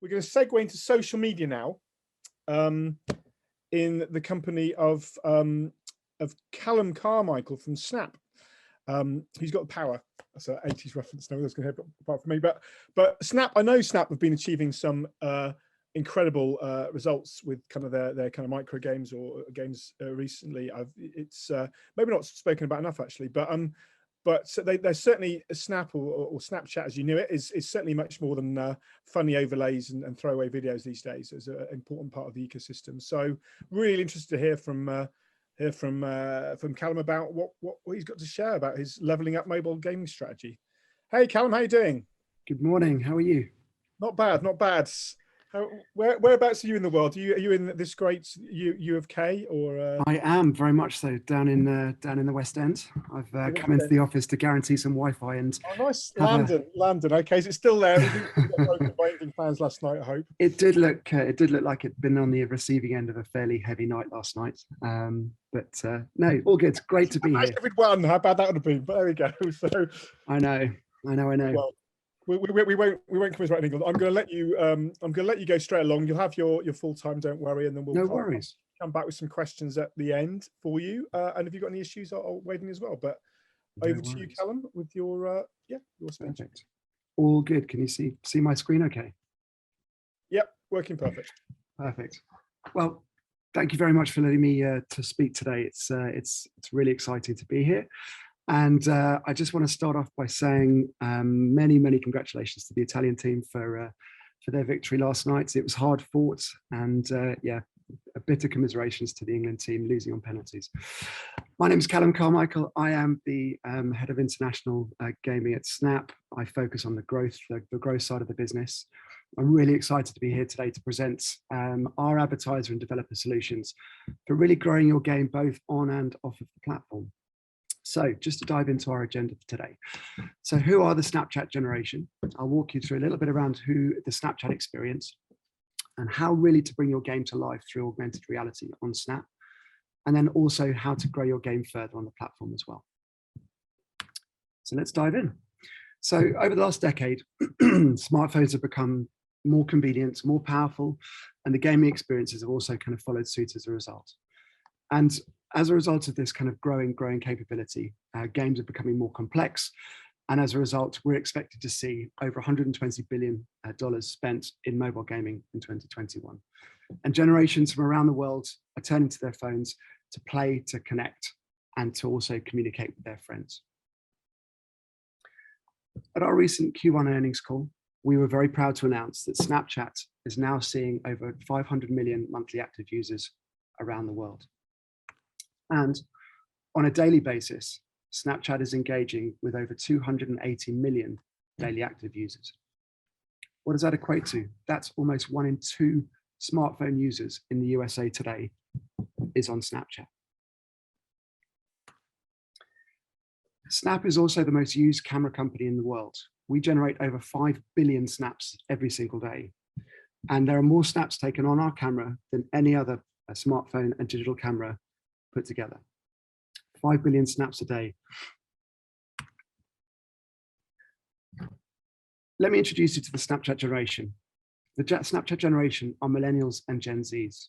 we're going to segue into social media now, in the company of Callum Carmichael from Snap. He's got the power. That's an 80s reference. No one's going to hear apart from me. But Snap, I know Snap have been achieving some incredible results with kind of their kind of micro games or games recently. It's maybe not spoken about enough actually, but so they're certainly Snap or Snapchat as you knew it is certainly much more than funny overlays and throwaway videos these days as an important part of the ecosystem. So really interested to hear from Callum about what he's got to share about his leveling up mobile gaming strategy. Hey Callum, how you doing? Good morning. How are you? Not bad, not bad. Whereabouts are you in the world? Are you in this great U of K or? I am very much so down in the West End. I've come into the office to guarantee some Wi-Fi and. Oh, nice, London. Okay, is it still there? We got broken by England fans last night, I hope. It did look like it'd been on the receiving end of a fairly heavy night last night. But no, all good. Great to be here. We'd won. How bad that would have been, but there we go. So I know. Well, we won't commiserate in England. I'm going to let you go straight along. You'll have your full time. Don't worry, and then we'll come back with some questions at the end for you. And if you've got any issues, I'll wait in as well. But over to you, Callum, with your speech. Perfect. All good. Can you see my screen? Okay. Yep, working perfect. Perfect. Well, thank you very much for letting me to speak today. It's really exciting to be here. And I just want to start off by saying many congratulations to the Italian team for their victory last night. It was hard fought, and a bit of commiserations to the England team losing on penalties. My name is Callum Carmichael. I am the head of international gaming at Snap. I focus on the growth side of the business. I'm really excited to be here today to present our advertiser and developer solutions for really growing your game both on and off of the platform. So just to dive into our agenda for today. So who are the Snapchat generation? I'll walk you through a little bit around who the Snapchat experience and how really to bring your game to life through augmented reality on Snap. And then also how to grow your game further on the platform as well. So let's dive in. So over the last decade, smartphones have become more convenient, more powerful, and the gaming experiences have also kind of followed suit as a result. And as a result of this kind of growing capability, games are becoming more complex. And as a result, we're expected to see over $120 billion spent in mobile gaming in 2021. And generations from around the world are turning to their phones to play, to connect, and to also communicate with their friends. At our recent Q1 earnings call, we were very proud to announce that Snapchat is now seeing over 500 million monthly active users around the world. And on a daily basis, Snapchat is engaging with over 280 million daily active users. What does that equate to? That's almost 1 in 2 smartphone users in the USA today is on Snapchat. Snap is also the most used camera company in the world. We generate over 5 billion snaps every single day. And there are more snaps taken on our camera than any other smartphone and digital camera put together. 5 billion snaps a day. Let me introduce you to the Snapchat generation. The Snapchat generation are millennials and Gen Zs.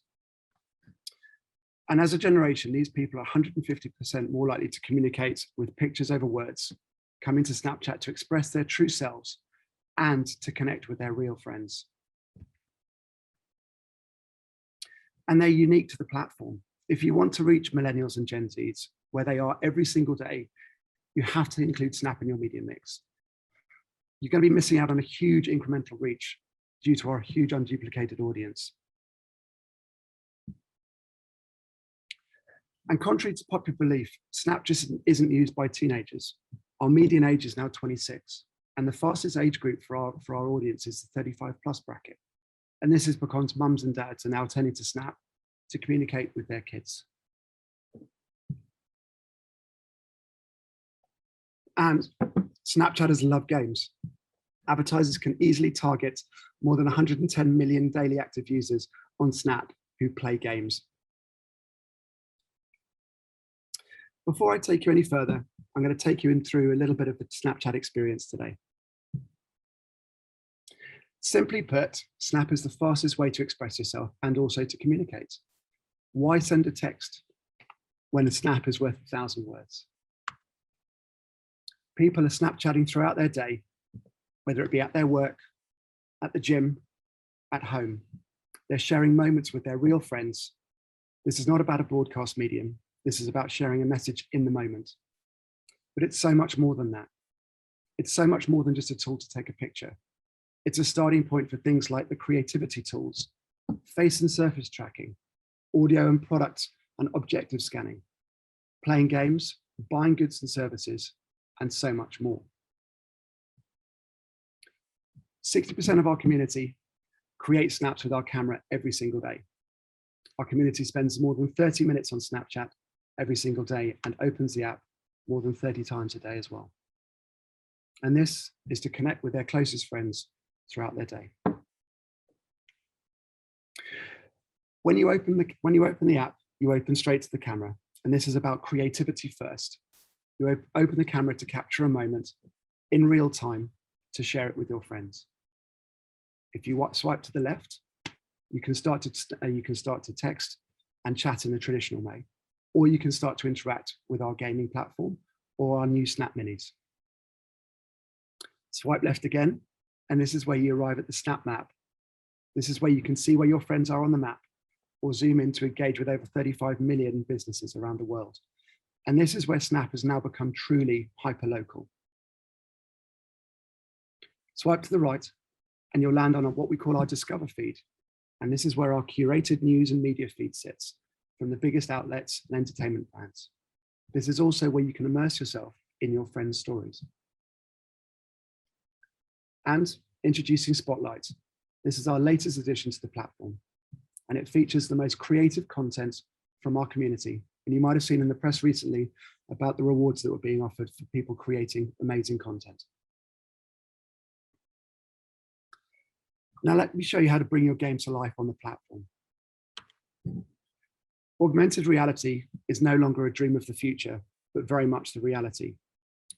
And as a generation, these people are 150% more likely to communicate with pictures over words, come into Snapchat to express their true selves and to connect with their real friends. And they're unique to the platform. If you want to reach millennials and Gen Zs, where they are every single day, you have to include Snap in your media mix. You're going to be missing out on a huge incremental reach due to our huge unduplicated audience. And contrary to popular belief, Snap just isn't used by teenagers. Our median age is now 26, and the fastest age group for our audience is the 35+ bracket. And this is because mums and dads are now turning to Snap to communicate with their kids. And Snapchatters love games. Advertisers can easily target more than 110 million daily active users on Snap who play games. Before I take you any further, I'm going to take you in through a little bit of the Snapchat experience today. Simply put, Snap is the fastest way to express yourself and also to communicate. Why send a text when a snap is worth 1,000 words? People are Snapchatting throughout their day, whether it be at their work, at the gym, at home. They're sharing moments with their real friends. This is not about a broadcast medium. This is about sharing a message in the moment. But it's so much more than that. It's so much more than just a tool to take a picture. It's a starting point for things like the creativity tools, face and surface tracking, audio and product and objective scanning, playing games, buying goods and services, and so much more. 60% of our community create snaps with our camera every single day. Our community spends more than 30 minutes on Snapchat every single day and opens the app more than 30 times a day as well. And this is to connect with their closest friends throughout their day. When you open the app, you open straight to the camera. And this is about creativity first. You open the camera to capture a moment in real time to share it with your friends. If you swipe to the left, you can start to text and chat in a traditional way, or you can start to interact with our gaming platform or our new Snap Minis. Swipe left again, and this is where you arrive at the Snap map. This is where you can see where your friends are on the map, or zoom in to engage with over 35 million businesses around the world. And this is where Snap has now become truly hyperlocal. Swipe to the right, and you'll land on what we call our Discover feed. And this is where our curated news and media feed sits, from the biggest outlets and entertainment brands. This is also where you can immerse yourself in your friends' stories. And introducing Spotlight. This is our latest addition to the platform, and it features the most creative content from our community. And you might have seen in the press recently about the rewards that were being offered for people creating amazing content. Now let me show you how to bring your game to life on the platform. Augmented reality is no longer a dream of the future, but very much the reality.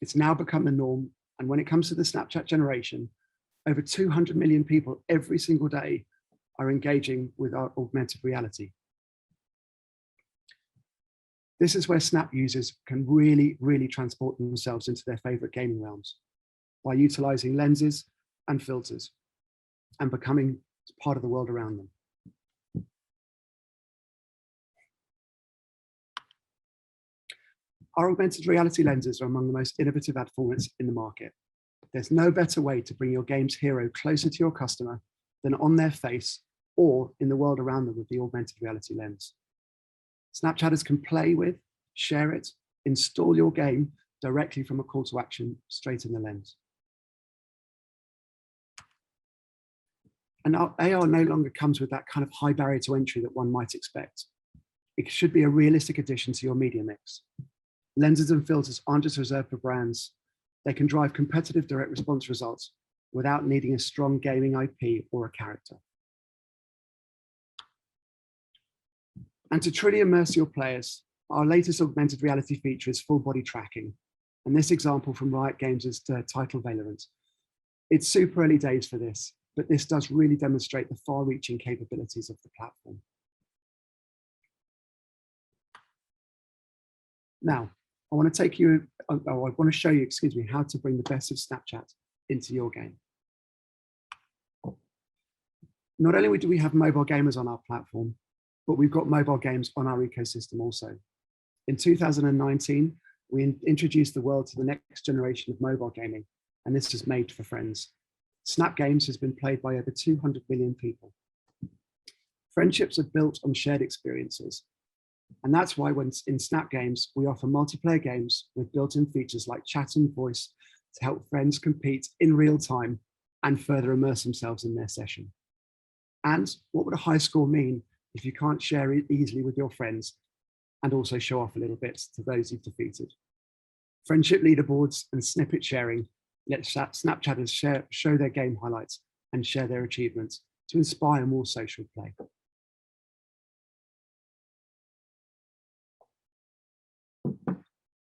It's now become the norm, and when it comes to the Snapchat generation, over 200 million people every single day are engaging with our augmented reality. This is where Snap users can really transport themselves into their favorite gaming realms by utilizing lenses and filters and becoming part of the world around them. Our augmented reality lenses are among the most innovative ad formats in the market. There's no better way to bring your game's hero closer to your customer than on their face or in the world around them with the augmented reality lens. Snapchatters can play with, share it, install your game directly from a call to action straight in the lens. And our AR no longer comes with that kind of high barrier to entry that one might expect. It should be a realistic addition to your media mix. Lenses and filters aren't just reserved for brands. They can drive competitive direct response results without needing a strong gaming IP or a character. And to truly immerse your players, our latest augmented reality feature is full body tracking. And this example from Riot Games is titled Valorant. It's super early days for this, but this does really demonstrate the far-reaching capabilities of the platform. Now, I want to show you, how to bring the best of Snapchat into your game. Not only do we have mobile gamers on our platform, but we've got mobile games on our ecosystem also. In 2019, we introduced the world to the next generation of mobile gaming, and this is Made for Friends. Snap Games has been played by over 200 million people. Friendships are built on shared experiences. And that's why when in Snap Games, we offer multiplayer games with built-in features like chat and voice to help friends compete in real time and further immerse themselves in their session. And what would a high score mean if you can't share it easily with your friends and also show off a little bit to those you've defeated? Friendship leaderboards and snippet sharing let Snapchatters show their game highlights and share their achievements to inspire more social play.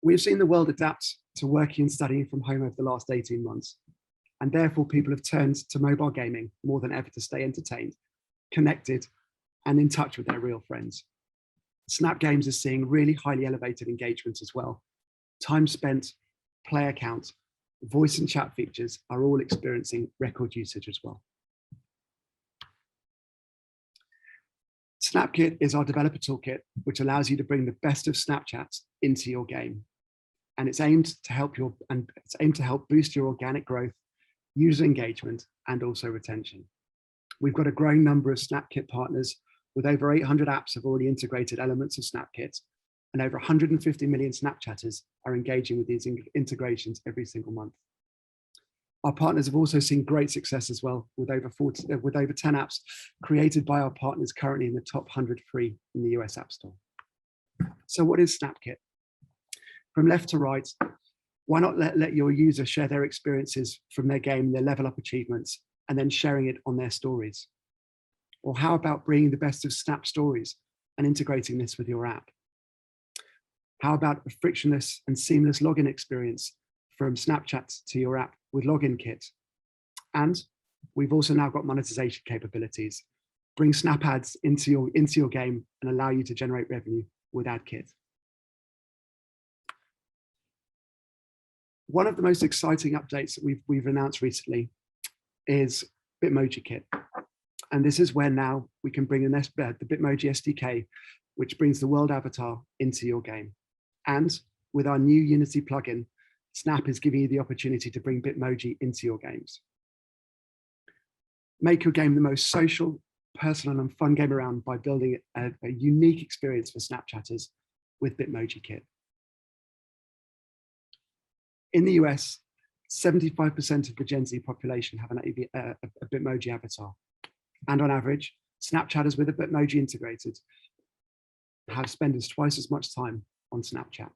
We've seen the world adapt to working and studying from home over the last 18 months. and therefore people have turned to mobile gaming more than ever to stay entertained, connected, and in touch with their real friends. Snap Games is seeing really highly elevated engagement as well. Time spent, player count, voice and chat features are all experiencing record usage as well. Snapkit is our developer toolkit, which allows you to bring the best of Snapchat into your game. And it's aimed to help boost your organic growth, user engagement, and also retention. We've got a growing number of Snapkit partners, with over 800 apps have already integrated elements of Snapkit, and over 150 million Snapchatters are engaging with these integrations every single month. Our partners have also seen great success as well, with over 10 apps created by our partners currently in the top 100 free in the US App Store. So what is Snapkit? From left to right, why not let your user share their experiences from their game, their level up achievements, and then sharing it on their stories? Or how about bringing the best of Snap Stories and integrating this with your app? How about a frictionless and seamless login experience from Snapchat to your app with Login Kit? And we've also now got monetization capabilities. Bring Snap ads into your game and allow you to generate revenue with AdKit. One of the most exciting updates that we've announced recently is Bitmoji Kit. And this is where now we can bring the Bitmoji SDK, which brings the world avatar into your game. And with our new Unity plugin, Snap is giving you the opportunity to bring Bitmoji into your games. Make your game the most social, personal, and fun game around by building a unique experience for Snapchatters with Bitmoji Kit. In the US, 75% of the Gen Z population have a Bitmoji avatar. And on average, Snapchatters with a Bitmoji integrated have spent twice as much time on Snapchat.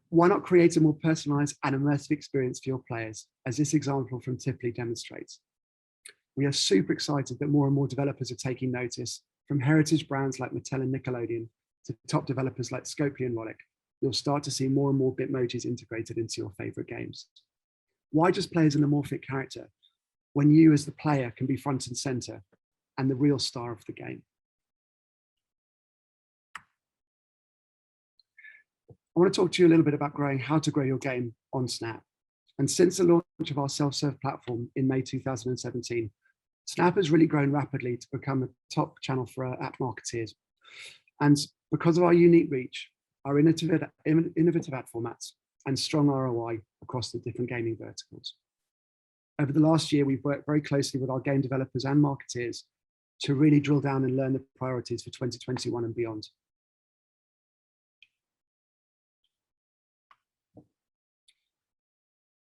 Why not create a more personalized and immersive experience for your players, as this example from Tipley demonstrates? We are super excited that more and more developers are taking notice, from heritage brands like Mattel and Nickelodeon to top developers like Scopely and Rollic. You'll start to see more and more Bitmojis integrated into your favorite games. Why just play as an amorphic character when you as the player can be front and center and the real star of the game? I want to talk to you a little bit about how to grow your game on Snap. And since the launch of our self-serve platform in May 2017, Snap has really grown rapidly to become a top channel for app marketeers. And because of our unique reach, our innovative ad formats, and strong ROI across the different gaming verticals. Over the last year, we've worked very closely with our game developers and marketeers to really drill down and learn the priorities for 2021 and beyond.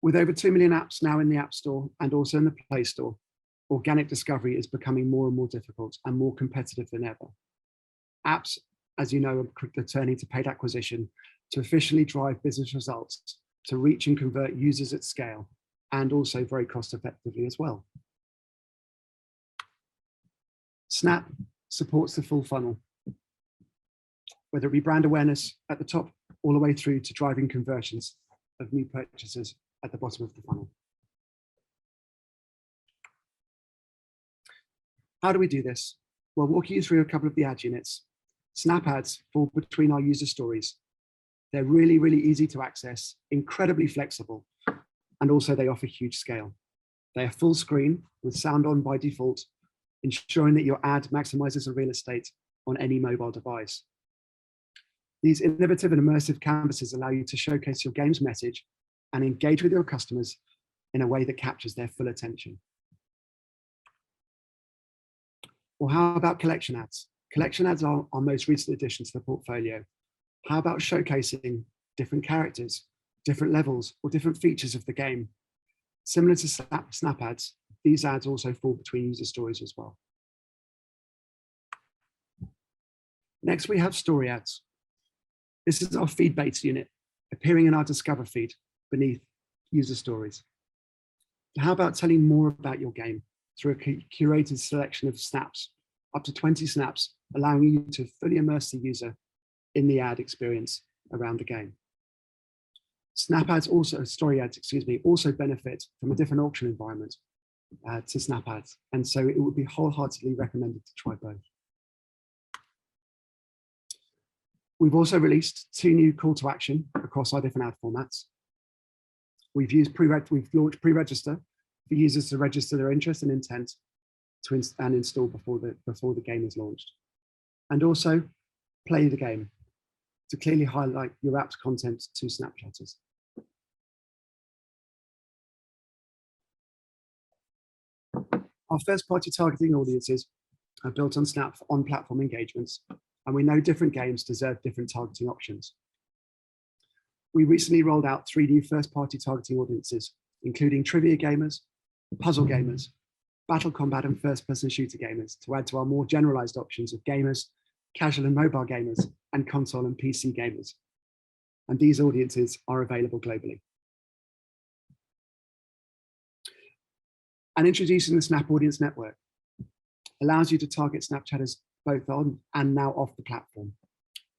With over 2 million apps now in the App Store and also in the Play Store, organic discovery is becoming more and more difficult and more competitive than ever. Apps, as you know, are turning to paid acquisition to efficiently drive business results, to reach and convert users at scale, and also very cost effectively as well. Snap supports the full funnel, whether it be brand awareness at the top, all the way through to driving conversions of new purchasers at the bottom of the funnel. How do we do this? Well, walking you through a couple of the ad units. Snap ads fall between our user stories. They're really, really easy to access, incredibly flexible, and also they offer huge scale. They are full screen with sound on by default, ensuring that your ad maximizes the real estate on any mobile device. These innovative and immersive canvases allow you to showcase your game's message and engage with your customers in a way that captures their full attention. Or how about collection ads? Collection ads are our most recent addition to the portfolio. How about showcasing different characters, different levels, or different features of the game? Similar to Snap ads, these ads also fall between user stories as well. Next, we have story ads. This is our feed-based unit, appearing in our Discover feed beneath user stories. How about telling more about your game through a curated selection of snaps, up to 20 snaps, allowing you to fully immerse the user in the ad experience around the game. Snap ads also, story ads, excuse me, also benefit from a different auction environment to Snap ads. And so it would be wholeheartedly recommended to try both. We've also released 2 new call to action across our different ad formats. We've launched pre-register for users to register their interest and intent and install before the game is launched. And also play the game to clearly highlight your app's content to Snapchatters. Our first-party targeting audiences are built on Snap for on-platform engagements, and we know different games deserve different targeting options. We recently rolled out 3 new first-party targeting audiences, including trivia gamers, puzzle gamers, battle combat and first-person shooter gamers, to add to our more generalized options of gamers, casual and mobile gamers, and console and PC gamers. And these audiences are available globally. And introducing the Snap Audience Network allows you to target Snapchatters both on and now off the platform.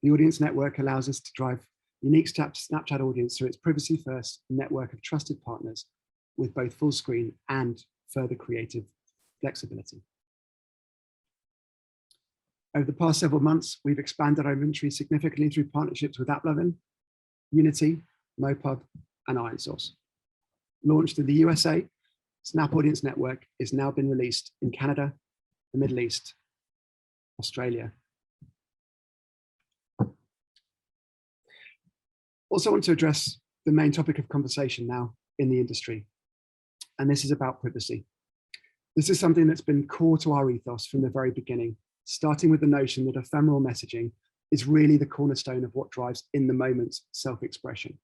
The Audience Network allows us to drive unique Snapchat audience through its privacy-first network of trusted partners with both full screen and further creative flexibility. Over the past several months, we've expanded our inventory significantly through partnerships with AppLovin, Unity, Mopub, and ironSource. Launched in the USA, Snap Audience Network is now been released in Canada, the Middle East, Australia. Also want to address the main topic of conversation now in the industry, and this is about privacy. This is something that's been core to our ethos from the very beginning, starting with the notion that ephemeral messaging is really the cornerstone of what drives in the moment self-expression.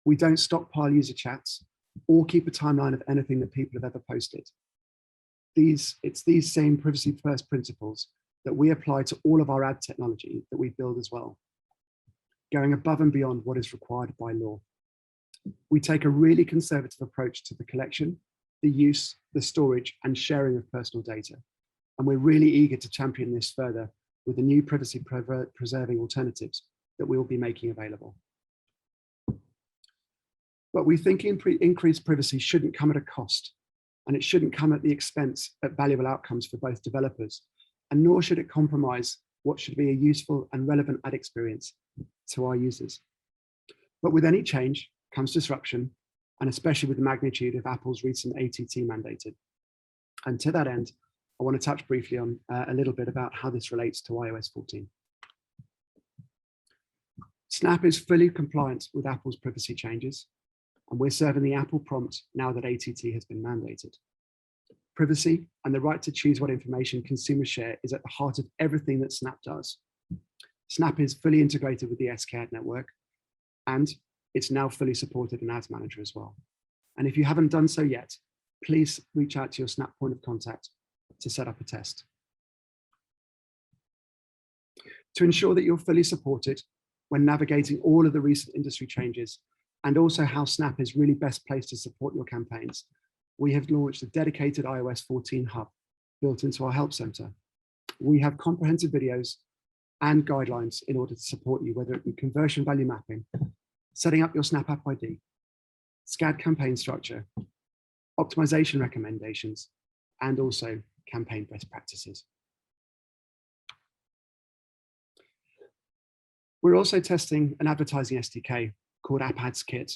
We don't stockpile user chats or keep a timeline of anything that people have ever posted. It's these same privacy-first principles that we apply to all of our ad technology that we build as well, going above and beyond what is required by law. We take a really conservative approach to the collection, the use, the storage, and sharing of personal data. And we're really eager to champion this further with the new privacy preserving alternatives that we will be making available. But we think increased privacy shouldn't come at a cost, and it shouldn't come at the expense of valuable outcomes for both developers, and nor should it compromise what should be a useful and relevant ad experience to our users. But with any change comes disruption, and especially with the magnitude of Apple's recent ATT mandated. And to that end, I want to touch briefly on a little bit about how this relates to iOS 14. Snap is fully compliant with Apple's privacy changes, and we're serving the Apple prompt now that ATT has been mandated. Privacy and the right to choose what information consumers share is at the heart of everything that Snap does. Snap is fully integrated with the SKAd network, and it's now fully supported in Ads Manager as well. And if you haven't done so yet, please reach out to your Snap point of contact to set up a test. To ensure that you're fully supported when navigating all of the recent industry changes, and also how Snap is really best placed to support your campaigns, we have launched a dedicated iOS 14 hub built into our help center. We have comprehensive videos and guidelines in order to support you, whether it be conversion value mapping, setting up your Snap App ID, SKAd campaign structure, optimization recommendations, and also campaign best practices. We're also testing an advertising SDK called Ads Kit.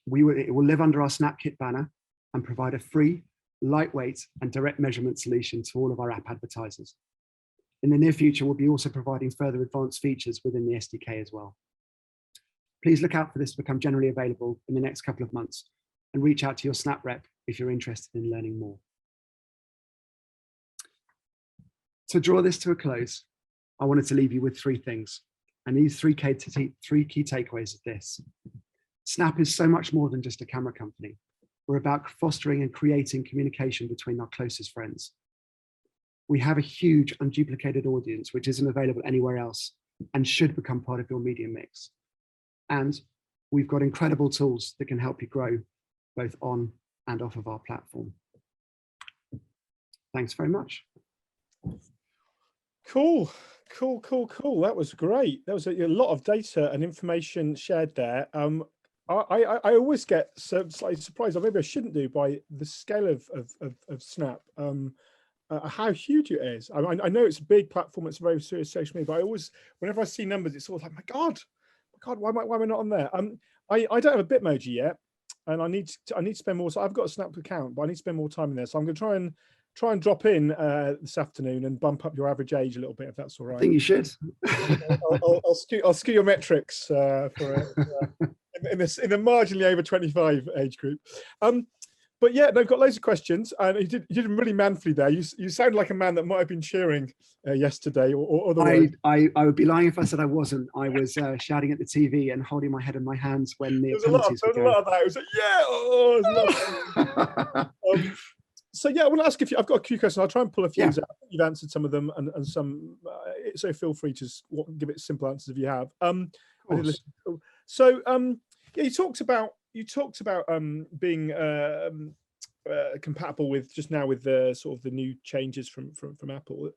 It will live under our Snapkit banner and provide a free, lightweight, and direct measurement solution to all of our app advertisers. In the near future, we'll be also providing further advanced features within the SDK as well. Please look out for this to become generally available in the next couple of months, and reach out to your Snap rep if you're interested in learning more. To draw this to a close, I wanted to leave you with 3 things. And these three key takeaways are this. Snap is so much more than just a camera company. We're about fostering and creating communication between our closest friends. We have a huge unduplicated audience, which isn't available anywhere else and should become part of your media mix. And we've got incredible tools that can help you grow both on and off of our platform. Thanks very much. Cool. That was great. There was a lot of data and information shared there. I always get slightly surprised, or maybe I shouldn't do, by the scale of Snap. How huge it is. I know it's a big platform, it's a very serious social media, but I always, whenever I see numbers, it's always like, my God, why am I not on there? I don't have a Bitmoji yet, and I need to spend more. So I've got a Snap account, but I need to spend more time in there. So I'm going to try and drop in this afternoon and bump up your average age a little bit, if that's all right. I think you should. I'll skew your metrics for in the marginally over 25 age group. But yeah, they've got loads of questions, and you did really manfully there. You sound like a man that might have been cheering yesterday, or otherwise. I would be lying if I said I wasn't. I was shouting at the TV and holding my head in my hands when the penalties were going. There was a lot of that. It was like, yeah, so yeah, I want to ask if I've got a few questions. I'll try and pull a few out. You've answered some of them, and some. So feel free to give it simple answers if you have. So yeah, you talked about being compatible with just now with the sort of the new changes from Apple.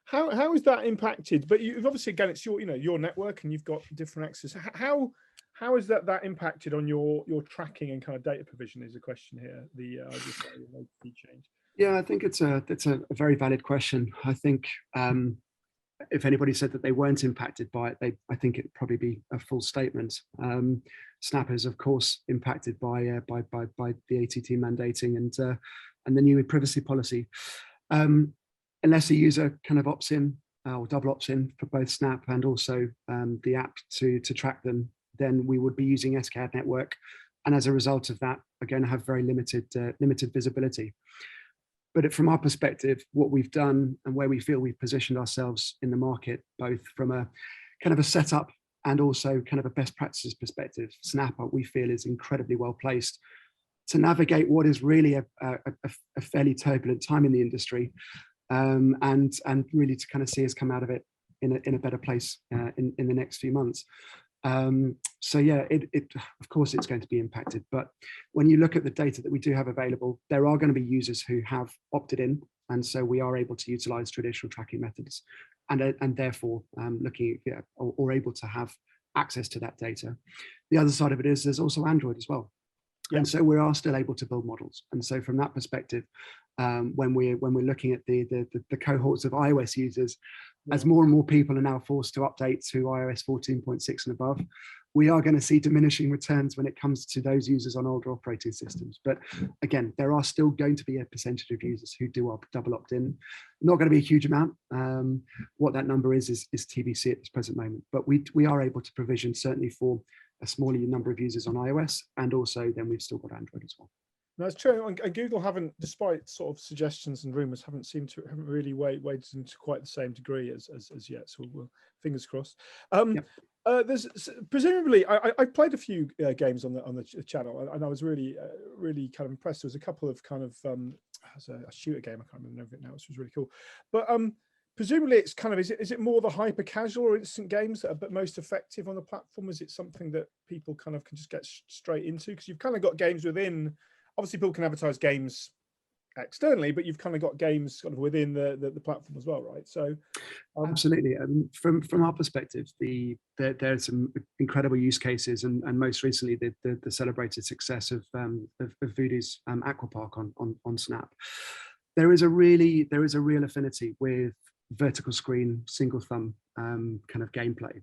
How is that impacted? But you've obviously, again, it's your network, and you've got different access. How is that impacted on your tracking and kind of data provision? Is a question here. The change. Yeah, I think it's a very valid question. I think if anybody said that they weren't impacted by it, I think it'd probably be a false statement. Snap is, of course, impacted by the ATT mandating and the new privacy policy. Unless a user kind of opts in or double opts in for both Snap and also the app to track them, then we would be using SKAD network, and as a result of that, are going to have very limited visibility. But from our perspective, what we've done and where we feel we've positioned ourselves in the market, both from a kind of a setup and also kind of a best practices perspective, Snap, we feel, is incredibly well placed to navigate what is really a fairly turbulent time in the industry, and really to kind of see us come out of it in a better place in the next few months. So yeah, of course it's going to be impacted, but when you look at the data that we do have available, there are going to be users who have opted in, and so we are able to utilize traditional tracking methods, and therefore looking at, or able to have access to that data. The other side of it is there's also Android as well. Yeah. And so we are still able to build models. And so from that perspective, when we're looking at the cohorts of iOS users, as more and more people are now forced to update to iOS 14.6 and above, we are going to see diminishing returns when it comes to those users on older operating systems. But again, there are still going to be a percentage of users who do double opt in. Not going to be a huge amount. What that number is TBC at this present moment. But we are able to provision certainly for a smaller number of users on iOS, and also then we've still got Android as well. That's true. And Google haven't, despite sort of suggestions and rumors, haven't really waded into quite the same degree as yet. So we'll, fingers crossed. There's presumably I played a few games on the channel, and I was really kind of impressed. There was a couple of kind of a shooter game, I can't remember it now, which was really cool. But presumably it's kind of, is it more the hyper casual or instant games that are most effective on the platform? Is it something that people kind of can just get straight into? Because you've kind of got games within. Obviously, people can advertise games externally, but you've kind of got games sort of within the platform as well, right? So, absolutely. From our perspective, there's some incredible use cases, and most recently the celebrated success of Voodoo's Aquapark on Snap. There is a real affinity with vertical screen, single thumb kind of gameplay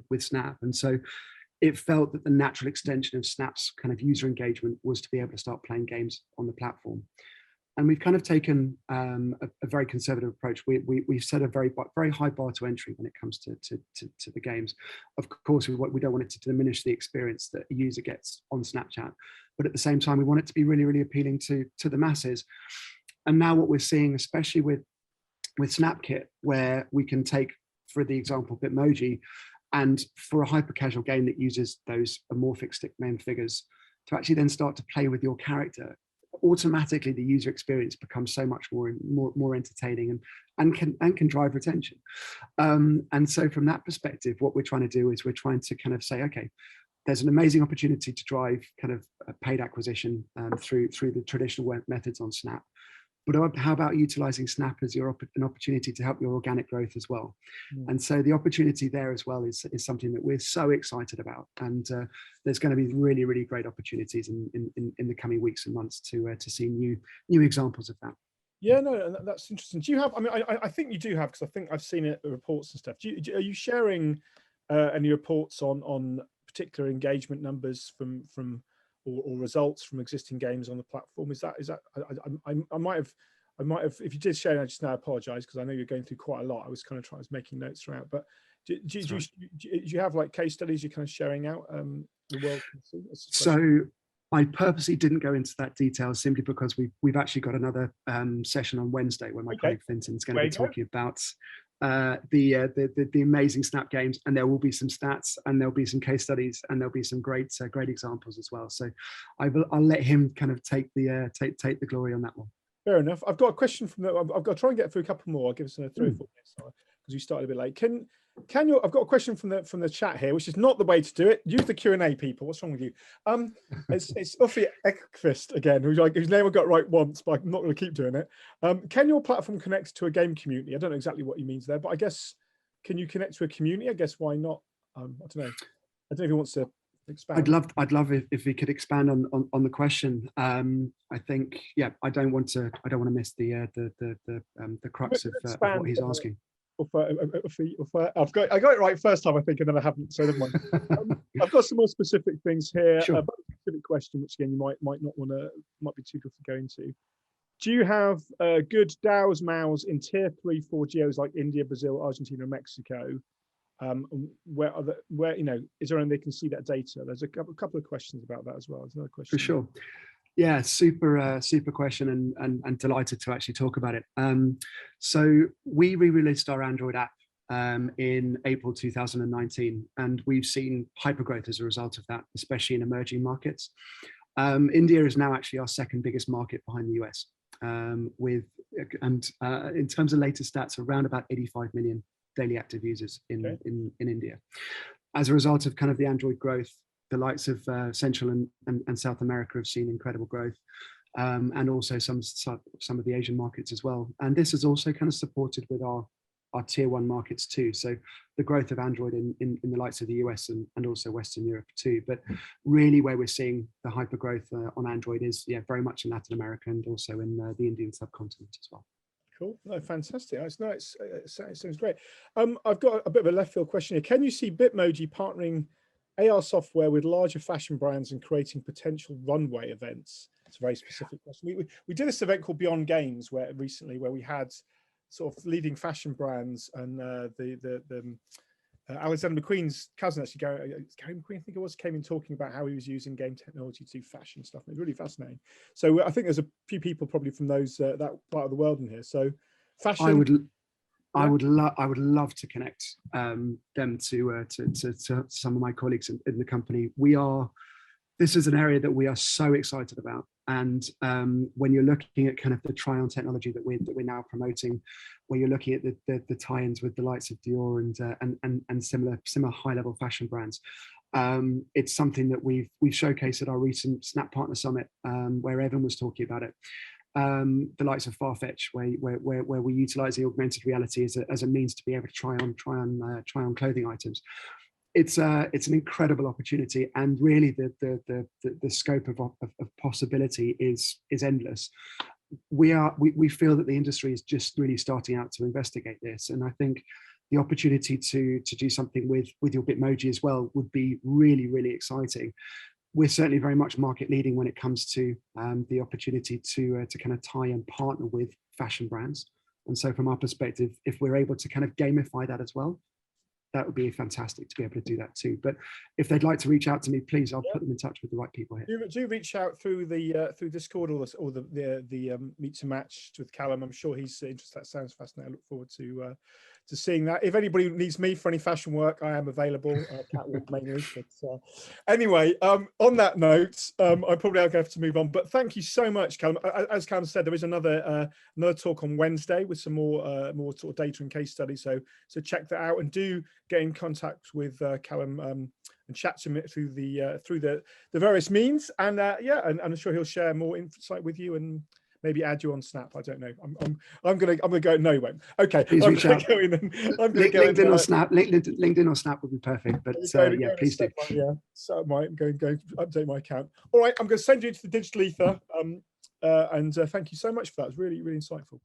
with Snap, and so it felt that the natural extension of Snap's kind of user engagement was to be able to start playing games on the platform. And we've kind of taken a very conservative approach. We've set a very high bar to entry when it comes to the games. Of course, we don't want it to diminish the experience that a user gets on Snapchat, but at the same time, we want it to be really, really appealing to the masses. And now what we're seeing, especially with Snapkit, where we can take, for the example, Bitmoji, and for a hyper casual game that uses those amorphic stick name figures to actually then start to play with your character, automatically the user experience becomes so much more entertaining and can drive retention. And so from that perspective, what we're trying to do is we're trying to kind of say, okay, there's an amazing opportunity to drive kind of a paid acquisition through the traditional methods on Snap. but how about utilizing Snap as an opportunity to help your organic growth as well? And so the opportunity there as well is something that we're so excited about. And there's going to be really, really great opportunities in the coming weeks and months to see new examples of that. Yeah, no, that's interesting. Do you have, I mean, I think you do have, because I think I've seen it, reports and stuff. Are you sharing any reports on particular engagement numbers from or results from existing games on the platform? Is that I might have, if you did share, I just now apologize, because I know you're going through quite a lot. I was kind of trying to making notes throughout, but do you have like case studies you're kind of sharing out the world can see? So I purposely didn't go into that detail simply because we've actually got another session on Wednesday where my colleague Finton's going to be talking about the amazing Snap games, and there will be some stats, and there'll be some case studies, and there'll be some great examples as well. So I'll let him kind of take the glory on that one. Fair enough. I've got a question from I've got to try and get through a couple more. I'll give us another 3 or 4 minutes because we started a bit late. I've got a question from the chat here, which is not the way to do it. Use the Q&A, people. What's wrong with you? It's Uffi Ekqvist again, whose name I got right once, but I'm not going to keep doing it. Can your platform connect to a game community? I don't know exactly what he means there, but I guess, can you connect to a community? I guess, why not? I don't know. I don't know if he wants to expand. I'd love if we could expand on the question. I think, yeah, I don't want to miss the crux of what he's asking. I got it right first time, I think, and then I haven't. So never mind. I've got some more specific things here. Sure. A specific question, which again you might not want to, might be too good to go into. Do you have good DAOs, MAOs in tier 3, 4 geos like India, Brazil, Argentina, and Mexico? Where is there any they can see that data? There's a couple of questions about that as well. There's another question. For sure. Yeah, super question, and delighted to actually talk about it. So we re-released our Android app in April 2019, and we've seen hypergrowth as a result of that, especially in emerging markets. India is now actually our second biggest market behind the US, in terms of latest stats, around about 85 million daily active users in India. As a result of kind of the Android growth, the likes of Central and South America have seen incredible growth, and also some of the Asian markets as well. And this is also kind of supported with our tier 1 markets too. So the growth of Android in the likes of the US and also Western Europe too. But really where we're seeing the hyper growth on Android is very much in Latin America and also in the Indian subcontinent as well. Cool. No, fantastic. It sounds great. I've got a bit of a left field question here. Can you see Bitmoji partnering AR software with larger fashion brands and creating potential runway events? It's a very specific question. We did this event called Beyond Games where we had sort of leading fashion brands and Alexander McQueen's cousin, actually, Gary McQueen, I think it was, came in talking about how he was using game technology to do fashion stuff. And it's really fascinating. So I think there's a few people probably from those that part of the world in here. So fashion. I would love to connect them to some of my colleagues in the company. This is an area that we are so excited about. And when you're looking at kind of the try-on technology that we're now promoting, where you're looking at the tie-ins with the likes of Dior and similar high-level fashion brands, it's something that we've showcased at our recent Snap Partner Summit, where Evan was talking about it. The likes of Farfetch, where we're utilizing augmented reality as a means to be able to try on clothing items. It's an incredible opportunity, and really the scope of possibility is endless. We feel that the industry is just really starting out to investigate this, and I think the opportunity to do something with your Bitmoji as well would be really exciting. We're certainly very much market leading when it comes to the opportunity to kind of tie and partner with fashion brands. And so from our perspective, if we're able to kind of gamify that as well, that would be fantastic to be able to do that too. But if they'd like to reach out to me, please, I'll put them in touch with the right people here. Do reach out through through Discord or the Meet to Match with Callum. I'm sure he's interested. That sounds fascinating. I look forward to seeing that. If anybody needs me for any fashion work, I am available. Catwalk mainly. But anyway, on that note, I probably are going to have to move on. But thank you so much, Callum. As Callum said, there is another talk on Wednesday with some more sort of data and case studies. So check that out, and do get in contact with Callum and chat to him through the various means. And and I'm sure he'll share more insight with you and maybe add you on Snap. I don't know. I'm gonna go. No, he won't. Okay, Please I'm reach gonna out. go in and I'm gonna go LinkedIn in, or Snap. LinkedIn or Snap would be perfect. But yeah, please do. So I'm going to update my account. All right, I'm going to send you to the digital ether. And thank you so much for that. It's really, really insightful.